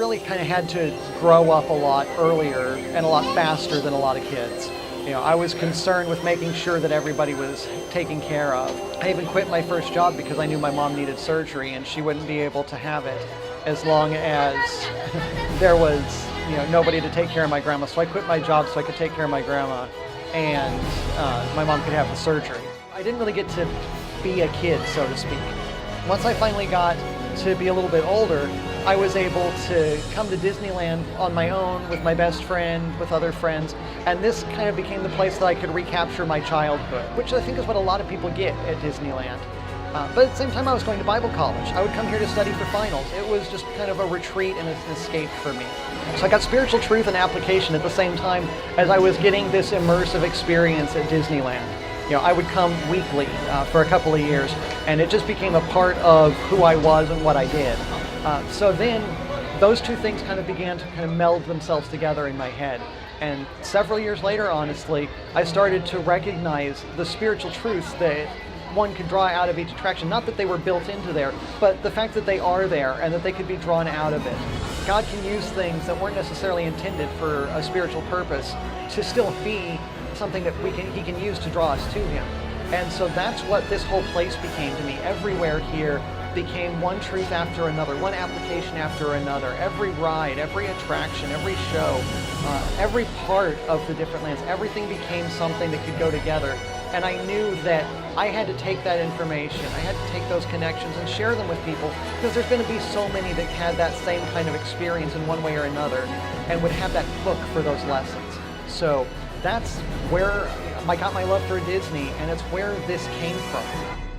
really kind of had to grow up a lot earlier and a lot faster than a lot of kids. I was concerned with making sure that everybody was taken care of. I even quit my first job because I knew my mom needed surgery and she wouldn't be able to have it as long as there was, nobody to take care of my grandma. So I quit my job so I could take care of my grandma and my mom could have the surgery. I didn't really get to be a kid, so to speak. Once I finally got to be a little bit older, I was able to come to Disneyland on my own with my best friend, with other friends, and this kind of became the place that I could recapture my childhood, which I think is what a lot of people get at Disneyland. But at the same time, I was going to Bible college. I would come here to study for finals. It was just kind of a retreat and an escape for me. So I got spiritual truth and application at the same time as I was getting this immersive experience at Disneyland. I would come weekly for a couple of years, and it just became a part of who I was and what I did. So then those two things kind of began to kind of meld themselves together in my head. And several years later, honestly, I started to recognize the spiritual truths that one could draw out of each attraction. Not that they were built into there, but the fact that they are there and that they could be drawn out of it. God can use things that weren't necessarily intended for a spiritual purpose to still be something that He can use to draw us to Him. And so that's what this whole place became to me. Everywhere here became one truth after another, one application after another. Every ride, every attraction, every show, every part of the different lands, everything became something that could go together. And I knew that I had to take that information, I had to take those connections and share them with people, because there's going to be so many that had that same kind of experience in one way or another and would have that hook for those lessons. So that's where I got my love for Disney, and it's where this came from.